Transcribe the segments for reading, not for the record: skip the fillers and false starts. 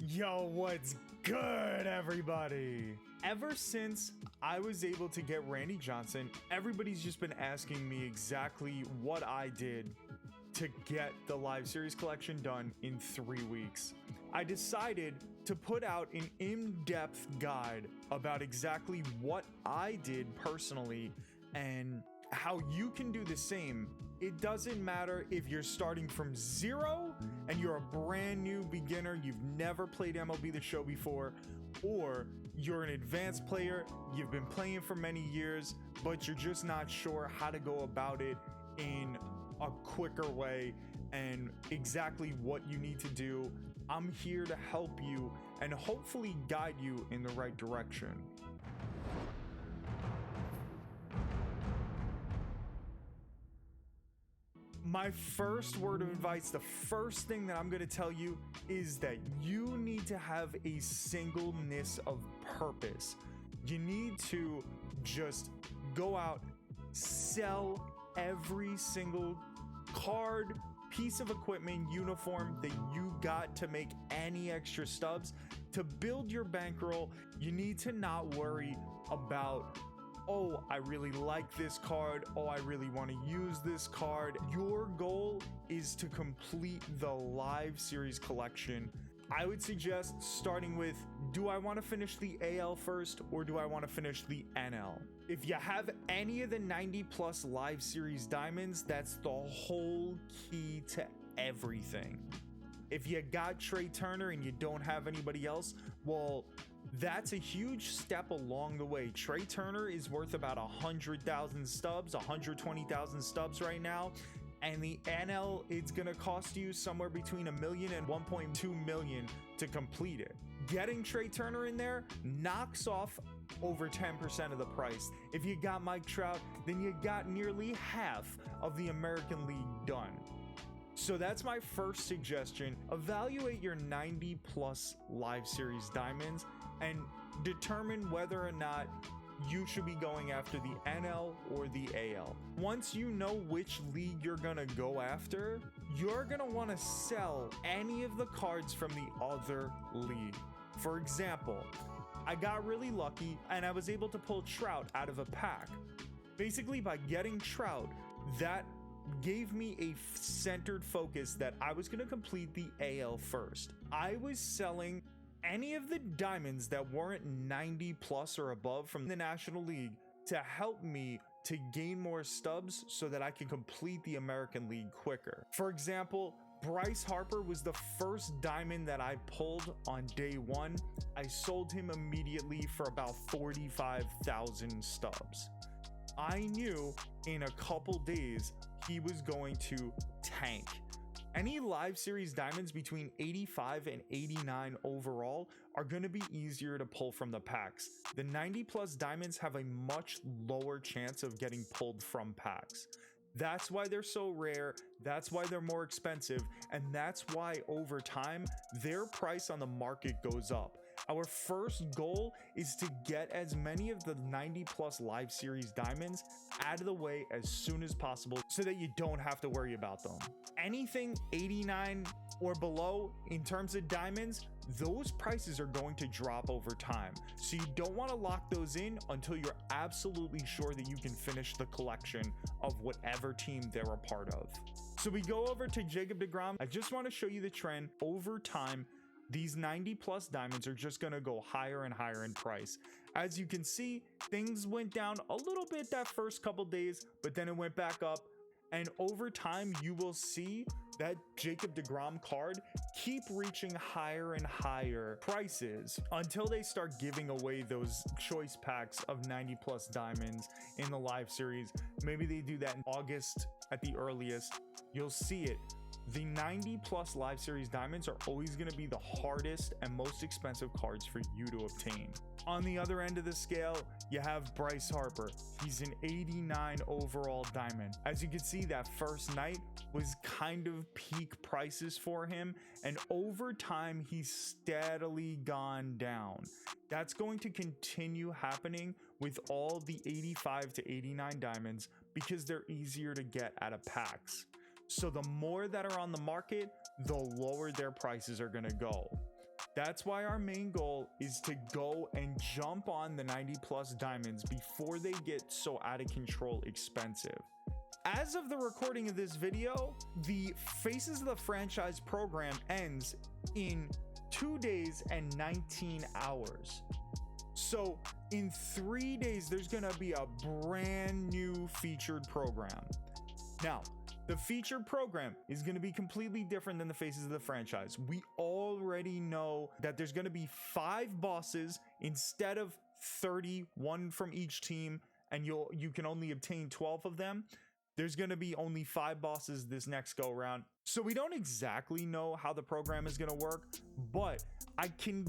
Yo, what's good, everybody? Ever since I was able to get Randy Johnson, everybody's just been asking me exactly what I did to get the live series collection done in 3 weeks. I decided to put out an in-depth guide about exactly what I did personally and how you can do the same. It doesn't matter if you're starting from zero and you're a brand new beginner, you've never played MLB The Show before, or you're an advanced player, you've been playing for many years, but you're just not sure how to go about it in a quicker way and exactly what you need to do. I'm here to help you and hopefully guide you in the right direction. My first word of advice, the first thing that I'm going to tell you is that you need to have a singleness of purpose. You need to just go out, sell every single card, piece of equipment, uniform that you got to make any extra stubs. To build your bankroll, you need to not worry about, oh, I really like this card. Oh, I really want to use this card. Your goal is to complete the live series collection. I would suggest starting with, do I want to finish the AL first or do I want to finish the NL? If you have any of the 90 plus live series diamonds, that's the whole key to everything. If you got Trey Turner and you don't have anybody else, well, that's a huge step along the way. Trey Turner is worth about 100,000 stubs, 120,000 stubs right now. And the NL, it's going to cost you somewhere between $1 million and $1.2 million to complete it. Getting Trey Turner in there knocks off over 10% of the price. If you got Mike Trout, then you got nearly half of the American League done. So that's my first suggestion. Evaluate your 90 plus live series diamonds and determine whether or not you should be going after the NL or the AL. Once you know which league you're gonna go after, you're gonna want to sell any of the cards from the other league. For example, I got really lucky and I was able to pull Trout out of a pack. Basically, by getting Trout, that gave me a centered focus that I was going to complete the AL first. I was selling any of the diamonds that weren't 90 plus or above from the National League to help me to gain more stubs so that I can complete the American League quicker. For example, Bryce Harper was the first diamond that I pulled on day one. I sold him immediately for about 45,000 stubs. I knew in a couple days he was going to tank. Any live series diamonds between 85 and 89 overall are going to be easier to pull from the packs. The 90 plus diamonds have a much lower chance of getting pulled from packs. That's why they're so rare, that's why they're more expensive, and that's why over time their price on the market goes up. Our first goal is to get as many of the 90 plus live series diamonds out of the way as soon as possible so that you don't have to worry about them. Anything 89 or below in terms of diamonds, those prices are going to drop over time. So you don't want to lock those in until you're absolutely sure that you can finish the collection of whatever team they're a part of. So we go over to Jacob deGrom. I just want to show you the trend over time. These 90 plus diamonds are just going to go higher and higher in price. As you can see, things went down a little bit that first couple days, but then it went back up. And over time, you will see that Jacob deGrom card keep reaching higher and higher prices until they start giving away those choice packs of 90 plus diamonds in the live series. Maybe they do that in August at the earliest. You'll see it. The 90 plus live series diamonds are always going to be the hardest and most expensive cards for you to obtain. On the other end of the scale, you have Bryce Harper. He's an 89 overall diamond. As you can see, that first night was kind of peak prices for him, and over time he's steadily gone down. That's going to continue happening with all the 85 to 89 diamonds because they're easier to get out of packs. So the more that are on the market, the lower their prices are going to go. That's why our main goal is to go and jump on the 90 plus diamonds before they get so out of control expensive. As of the recording of this video, the Faces of the Franchise program ends in 2 days and 19 hours. So in 3 days, there's gonna be a brand new featured program. Now, the featured program is going to be completely different than the Faces of the Franchise. We already know that there's going to be 5 bosses instead of 30, one from each team, and you can only obtain 12 of them. There's going to be only 5 bosses this next go around. So we don't exactly know how the program is going to work, but I can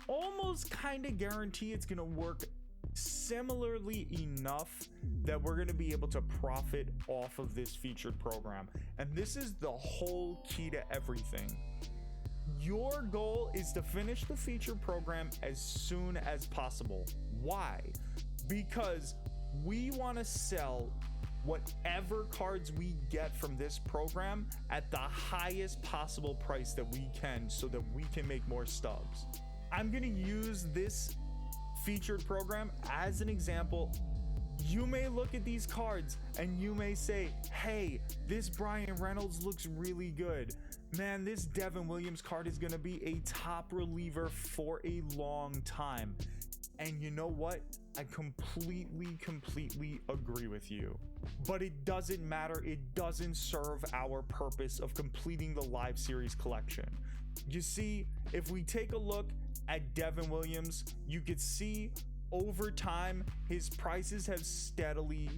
almost kind of guarantee it's going to work similarly enough that we're going to be able to profit off of this featured program. And this is the whole key to everything. Your goal is to finish the featured program as soon as possible. Why? Because we want to sell whatever cards we get from this program at the highest possible price that we can, so that we can make more stubs. I'm going to use this featured program as an example. You may look at these cards and you may say, hey, this Brian Reynolds looks really good. Man, this Devin Williams card is going to be a top reliever for a long time. And you know what? I completely agree with you. But it doesn't matter. It doesn't serve our purpose of completing the live series collection. You see, if we take a look at Devin Williams, you could see over time his prices have steadily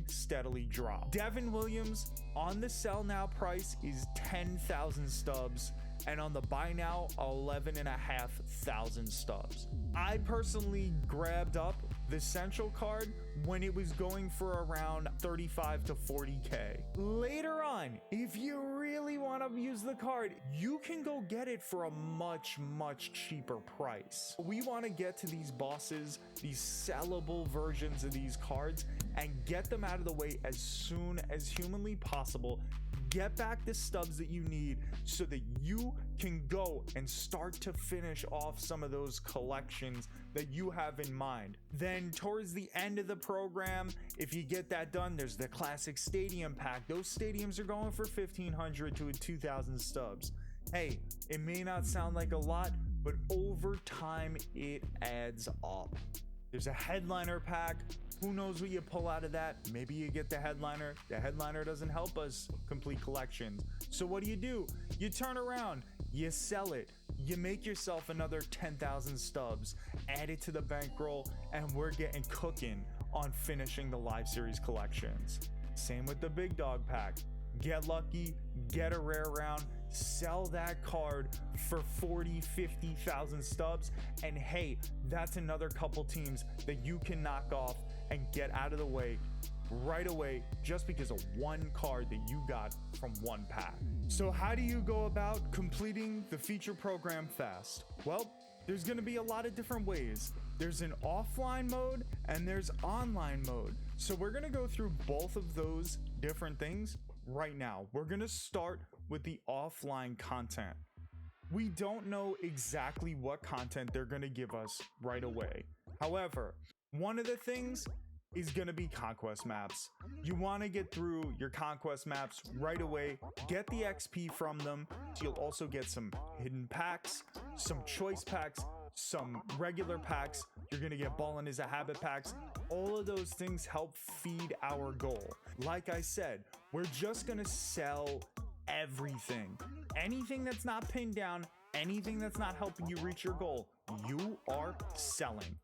dropped. Devin Williams on the sell now price is 10,000 stubs, and on the buy now 11,500 stubs. I personally grabbed up the Central card when it was going for around 35 to 40k. Later on, if you really want to use the card, you can go get it for a much cheaper price. We want to get to these bosses, these sellable versions of these cards, and get them out of the way as soon as humanly possible. Get back the stubs that you need so that you can go and start to finish off some of those collections that you have in mind. Then towards the end of the program, if you get that done, there's the classic stadium pack. Those stadiums are going for 1,500 to 2,000 stubs. Hey, it may not sound like a lot, but over time it adds up. There's a headliner pack. Who knows what you pull out of that? Maybe you get the headliner. The headliner doesn't help us complete collections. So what do? You turn around, you sell it, you make yourself another 10,000 stubs, add it to the bankroll, and we're getting cooking on finishing the live series collections. Same with the big dog pack. Get lucky, get a rare round, sell that card for 40, 50,000 stubs, and hey, that's another couple teams that you can knock off and get out of the way right away just because of one card that you got from one pack. So how do you go about completing the feature program fast? Well, there's going to be a lot of different ways. There's an offline mode and there's online mode. So we're going to go through both of those different things right now. We're going to start with the offline content. We don't know exactly what content they're going to give us right away. However, one of the things is going to be conquest maps. You want to get through your conquest maps right away, get the XP from them. So you'll also get some hidden packs, some choice packs, some regular packs. You're going to get Ballin' is a Habit packs. All of those things help feed our goal. Like I said, we're just going to sell everything. Anything that's not pinned down, anything that's not helping you reach your goal, you are selling.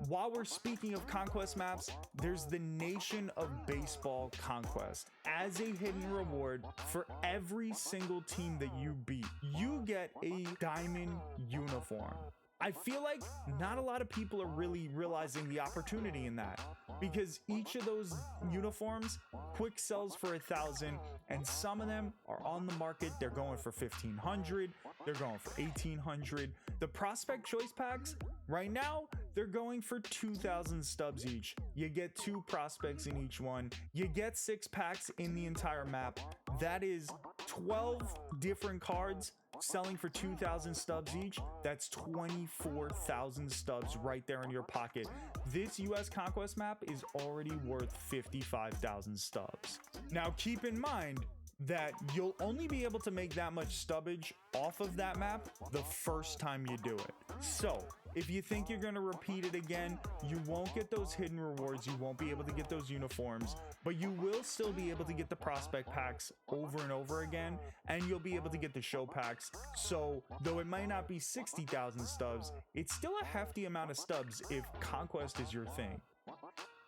While we're speaking of conquest maps, there's the Nation of Baseball Conquest. As a hidden reward for every single team that you beat, you get a diamond uniform. I feel like not a lot of people are really realizing the opportunity in that, because each of those uniforms quick sells for 1,000, and some of them are on the market. They're going for 1,500, they're going for 1,800. The prospect choice packs right now, they're going for 2,000 stubs each. You get 2 prospects in each one. You get 6 packs in the entire map. That is 12 different cards selling for 2,000 stubs each, that's 24,000 stubs right there in your pocket. This US Conquest map is already worth 55,000 stubs. Now keep in mind that you'll only be able to make that much stubbage off of that map the first time you do it. So if you think you're going to repeat it again, you won't get those hidden rewards, you won't be able to get those uniforms, but you will still be able to get the prospect packs over and over again, and you'll be able to get the show packs. So though it might not be 60,000 stubs, it's still a hefty amount of stubs if Conquest is your thing.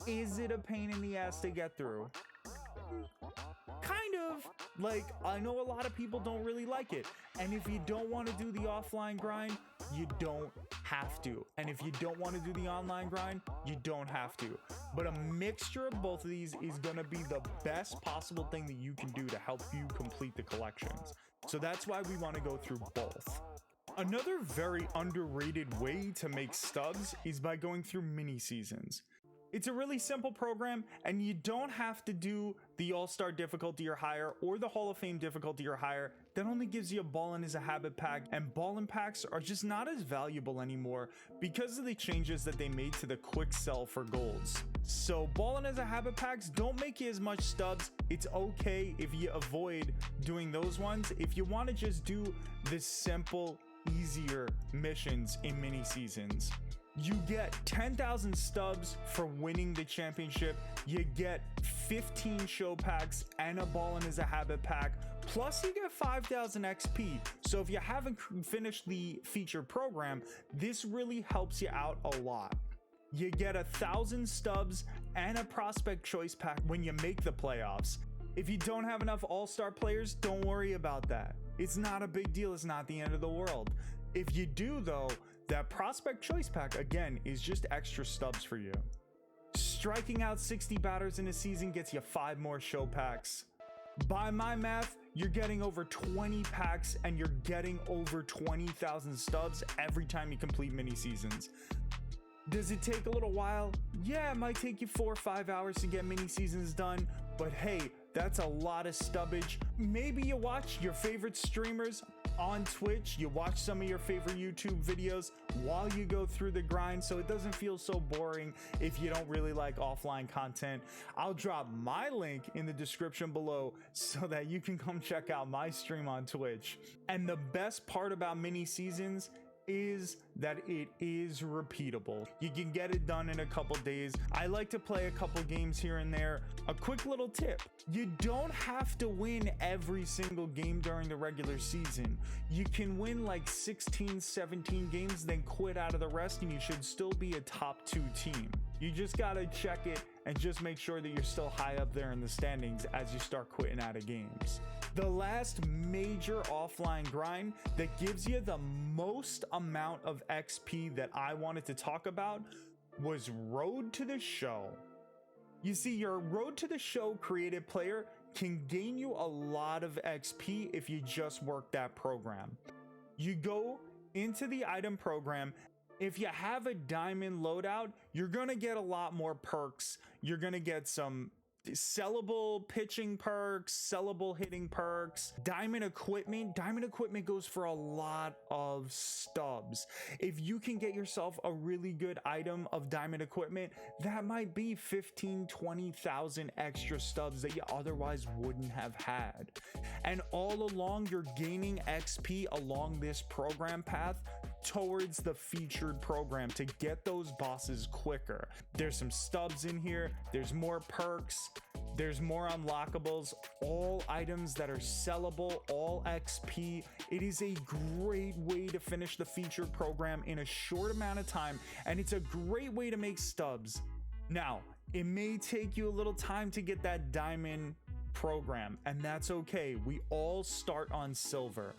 Is it a pain in the ass to get through? Kind of. Like, I know a lot of people don't really like it, and if you don't want to do the offline grind, you don't have to. And if you don't want to do the online grind, you don't have to. But a mixture of both of these is going to be the best possible thing that you can do to help you complete the collections. So that's why we want to go through both. Another very underrated way to make stubs is by going through mini seasons. It's a really simple program, and you don't have to do the All-Star difficulty or higher or the Hall of Fame difficulty or higher. That only gives you a Ballin' as a Habit pack, and Ballin' packs are just not as valuable anymore because of the changes that they made to the quick sell for golds. So Ballin' as a Habit packs don't make you as much stubs. It's okay if you avoid doing those ones. If you want to just do the simple, easier missions in mini seasons, you get 10,000 stubs for winning the championship. You get 15 show packs and a Ballin' as a Habit pack. Plus you get 5,000 XP. So if you haven't finished the feature program, this really helps you out a lot. You get 1,000 stubs and a prospect choice pack when you make the playoffs. If you don't have enough all-star players, don't worry about that. It's not a big deal. It's not the end of the world. If you do though, that prospect choice pack again is just extra stubs for you. Striking out 60 batters in a season gets you 5 more show packs. By my math, you're getting over 20 packs and you're getting over 20,000 stubs every time you complete mini seasons. Does it take a little while? Yeah, it might take you 4 or 5 hours to get mini seasons done, but hey, that's a lot of stubbage. Maybe you watch your favorite streamers on Twitch, you watch some of your favorite YouTube videos while you go through the grind, so it doesn't feel so boring if you don't really like offline content. I'll drop my link in the description below so that you can come check out my stream on Twitch. And the best part about mini seasons is that it is repeatable. You can get it done in a couple days. I like to play a couple games here and there. A quick little tip: you don't have to win every single game during the regular season. You can win like 16, 17 games, then quit out of the rest, and you should still be a top 2 team. You just gotta check it and just make sure that you're still high up there in the standings as you start quitting out of games. The last major offline grind that gives you the most amount of XP that I wanted to talk about was Road to the Show. You see, your Road to the Show created player can gain you a lot of XP if you just work that program. You go into the item program. If you have a diamond loadout, you're gonna get a lot more perks. You're gonna get some sellable pitching perks, sellable hitting perks, diamond equipment. Diamond equipment goes for a lot of stubs. If you can get yourself a really good item of diamond equipment, that might be 15, 20,000 extra stubs that you otherwise wouldn't have had. And all along, you're gaining XP along this program path towards the featured program to get those bosses quicker. There's some stubs in here, there's more perks, there's more unlockables, all items that are sellable, all XP. It is a great way to finish the featured program in a short amount of time, and it's a great way to make stubs. Now, it may take you a little time to get that diamond program, and that's okay. We all start on silver.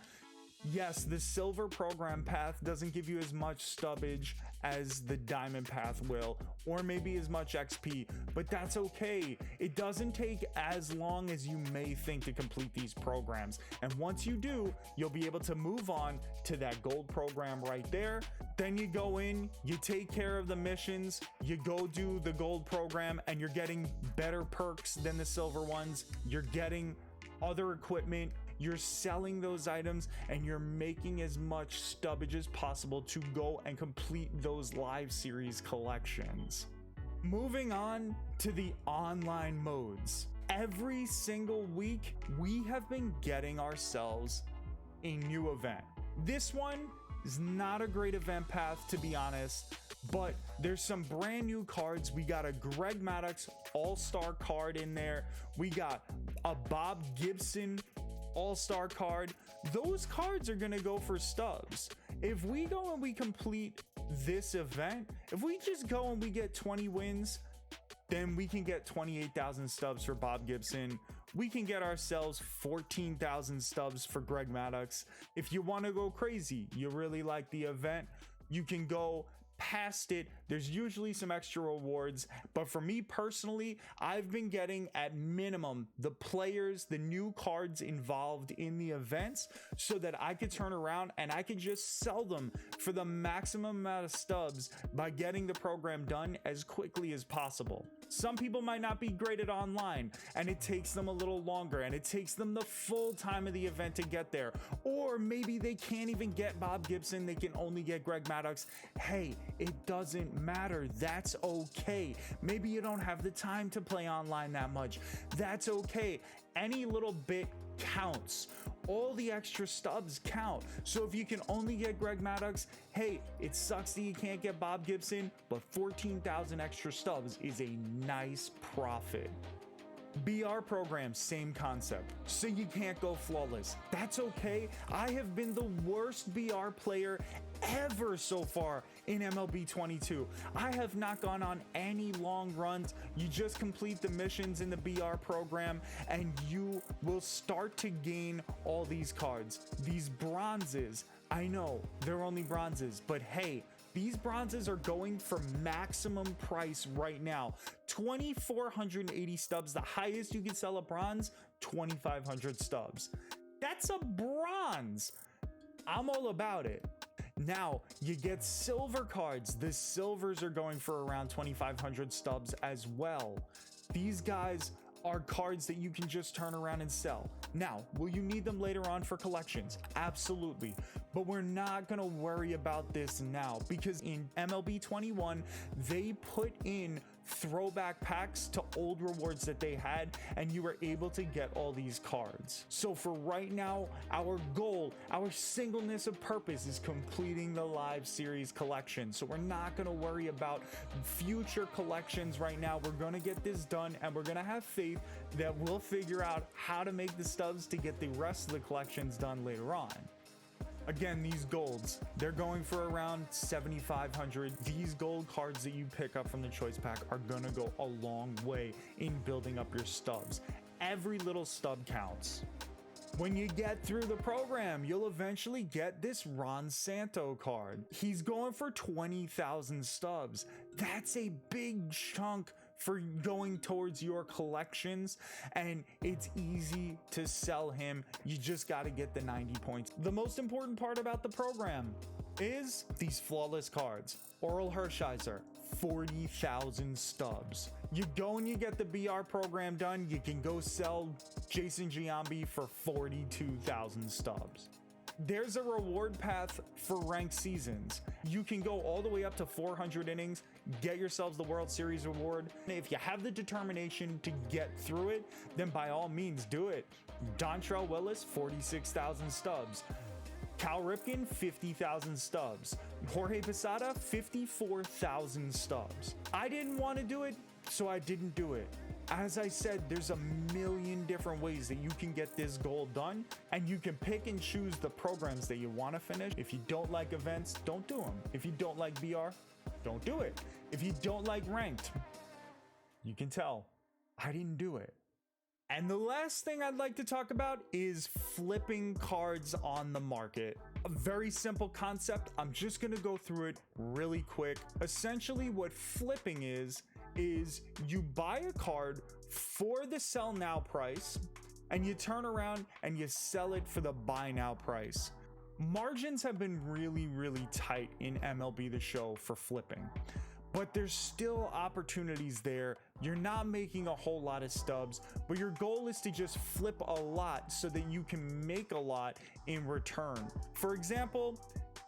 Yes, the silver program path doesn't give you as much stubbage as the diamond path will, or maybe as much XP, but that's okay. It doesn't take as long as you may think to complete these programs. And once you do, you'll be able to move on to that gold program right there. Then you go in, you take care of the missions, you go do the gold program, and you're getting better perks than the silver ones. You're getting other equipment. you're selling those items and you're making as much stubbage as possible to go and complete those live series collections. Moving on to the online modes. Every single week, we have been getting ourselves a new event. This one is not a great event path, to be honest, but there's some brand new cards. We got a Greg Maddux All-Star card in there. We got a Bob Gibson All-Star card. Those cards are gonna go for stubs. If we go and we complete this event, if we just go and we get 20 wins, then we can get 28,000 stubs for Bob Gibson. We can get ourselves 14,000 stubs for Greg Maddux. If you want to go crazy, you really like the event, you can go past it. There's usually some extra rewards, but for me personally, I've been getting at minimum the players, the new cards involved in the events, so that I could turn around and I could just sell them for the maximum amount of stubs by getting the program done as quickly as possible. Some people might not be great at online and it takes them a little longer and it takes them the full time of the event to get there, or maybe they can't even get Bob Gibson, they can only get Greg Maddux. Hey, it doesn't matter. That's okay. Maybe you don't have the time to play online that much. That's okay. Any little bit counts. All the extra stubs count. So if you can only get Greg Maddux, hey, it sucks that you can't get Bob Gibson, but 14,000 extra stubs is a nice profit. BR program, same concept. So you can't go flawless. That's okay. I have been the worst BR player ever so far in MLB 22. I have not gone on any long runs. You just complete the missions in the BR program and you will start to gain all these cards. These bronzes, I know they're only bronzes, but hey, these bronzes are going for maximum price right now. 2,480 stubs. The highest you can sell a bronze, 2,500 stubs. That's a bronze. I'm all about it. Now you get silver cards. The silvers are going for around 2,500 stubs as well. These guys are cards that you can just turn around and sell. Now, will you need them later on for collections? Absolutely. But we're not going to worry about this now, because in MLB 21, they put in throwback packs to old rewards that they had, and you were able to get all these cards. So for right now, our goal, our singleness of purpose is completing the live series collection. So we're not going to worry about future collections right now. We're going to get this done, and we're going to have faith that we'll figure out how to make the stubs to get the rest of the collections done later on. Again, these golds, they're going for around 7,500. These gold cards that you pick up from the choice pack are gonna go a long way in building up your stubs. Every little stub counts. When you get through the program, you'll eventually get this Ron Santo card. He's going for 20,000 stubs. That's a big chunk for going towards your collections, and it's easy to sell him. You just got to get the 90 points. The most important part about the program is these flawless cards. Oral Hershiser, 40,000 stubs. You go and you get the BR program done, you can go sell Jason Giambi for 42,000 stubs. There's a reward path for ranked seasons. You can go all the way up to 400 innings, get yourselves the World Series reward. If you have the determination to get through it, then by all means do it. Dontrelle Willis, 46,000 stubs. Cal Ripken, 50,000 stubs. Jorge Posada, 54,000 stubs. I didn't want to do it, so I didn't do it. As I said, there's a million different ways that you can get this goal done, and you can pick and choose the programs that you want to finish. If you don't like events, don't do them. If you don't like BR, don't do it. If you don't like ranked, you can tell I didn't do it. And the last thing I'd like to talk about is flipping cards on the market. A very simple concept. I'm just going to go through it really quick. Essentially, what flipping is you buy a card for the sell now price and you turn around and you sell it for the buy now price. Margins have been really tight in MLB The Show for flipping. but there's still opportunities there. You're not making a whole lot of stubs, but your goal is to just flip a lot so that you can make a lot in return. For example,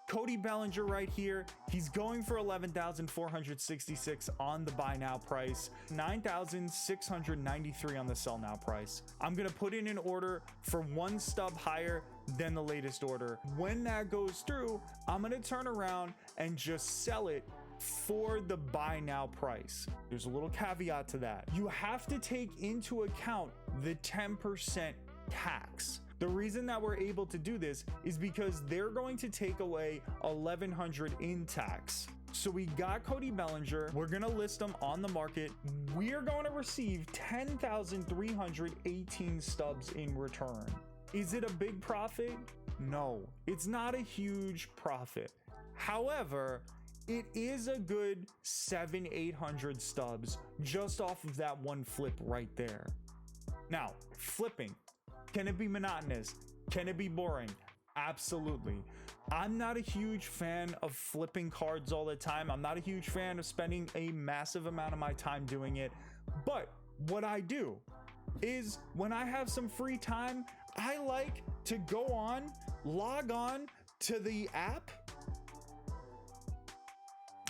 Cody Bellinger right here, he's going for 11,466 on the buy now price, 9,693 on the sell now price. I'm gonna put in an order for one stub higher than the latest order. When that goes through, I'm gonna turn around and just sell it for the buy now price. There's a little caveat to that. You have to take into account the 10% tax. The reason that we're able to do this is because they're going to take away $1,100 in tax. So we got Cody Bellinger. We're going to list him on the market. We're going to receive 10,318 stubs in return. Is it a big profit? No, it's not a huge profit. However, it is a good 700-800 stubs just off of that one flip right there. Now, flipping. Can it be monotonous? Can it be boring? Absolutely. I'm not a huge fan of flipping cards all the time. I'm not a huge fan of spending a massive amount of my time doing it. But what I do is when I have some free time, I like to log on to the app.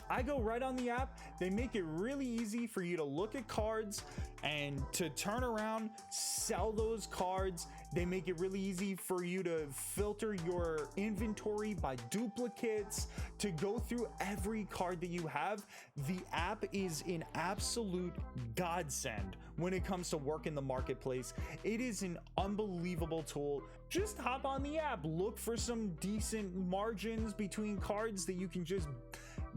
I go right on the app. They make it really easy for you to look at cards and to turn around, sell those cards. They make it really easy for you to filter your inventory by duplicates, to go through every card that you have. The app is an absolute godsend when it comes to work in the marketplace. It is an unbelievable tool. Just hop on the app, look for some decent margins between cards that you can just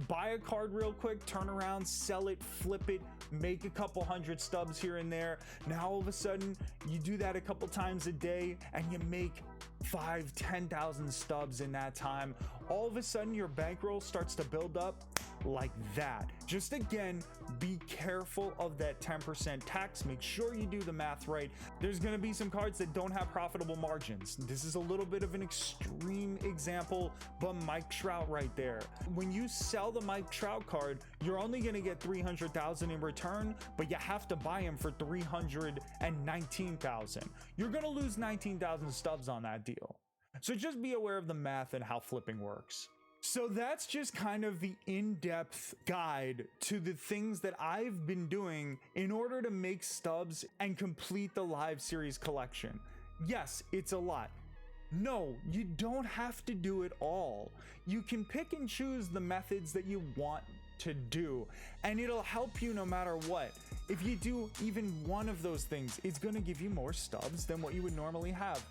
buy a card real quick, turn around, sell it, flip it, make a couple hundred stubs here and there. Now all of a sudden you do that a couple times a day and you make 5,000-10,000 stubs in that time. All of a sudden your bankroll starts to build up like that. Just again, be careful of that 10% tax. Make sure you do the math right. There's going to be some cards that don't have profitable margins. This is a little bit of an extreme example, but Mike Trout right there. When you sell the Mike Trout card, you're only going to get 300,000 in return, but you have to buy him for 319,000. You're going to lose 19,000 stubs on that deal. So just be aware of the math and how flipping works. So that's just kind of the in-depth guide to the things that I've been doing in order to make stubs and complete the live series collection. Yes, it's a lot. No, you don't have to do it all. You can pick and choose the methods that you want to do, and it'll help you no matter what. If you do even one of those things, it's going to give you more stubs than what you would normally have.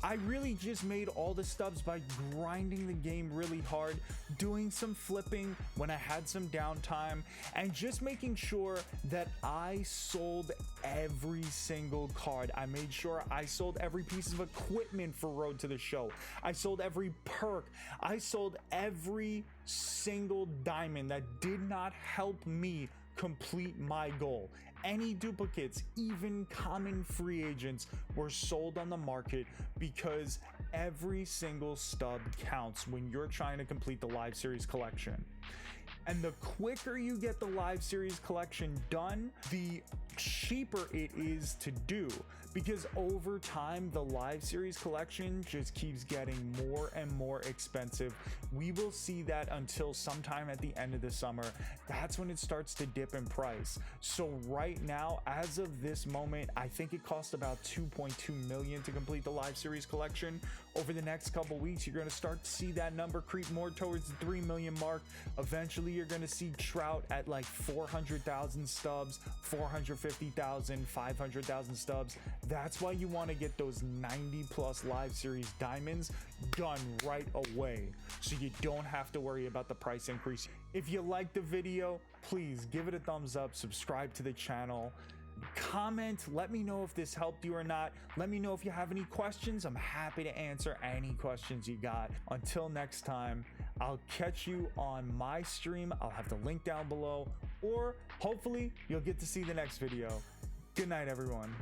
I really just made all the stubs by grinding the game really hard, doing some flipping when I had some downtime, and just making sure that I sold every single card. I made sure I sold every piece of equipment for Road to the Show. I sold every perk. I sold every single diamond that did not help me complete my goal. Any duplicates, even common free agents, were sold on the market because every single stub counts when you're trying to complete the live series collection. And the quicker you get the live series collection done, the cheaper it is to do, because over time the live series collection just keeps getting more and more expensive. We will see that until sometime at the end of the summer. That's when it starts to dip in price. So right now, as of this moment, I think it costs about 2.2 million to complete the live series collection. Over the next couple weeks, you're going to start to see that number creep more towards the 3 million mark. Eventually you're going to see Trout at like 400,000 stubs, 450,000, 500,000 stubs. That's why you want to get those 90 plus live series diamonds done right away, so you don't have to worry about the price increase. If you like the video, please give it a thumbs up, subscribe to the channel, comment, let me know if this helped you or not. Let me know if you have any questions. I'm happy to answer any questions you got. Until next time, I'll catch you on my stream. I'll have the link down below, or hopefully you'll get to see the next video. Good night, everyone.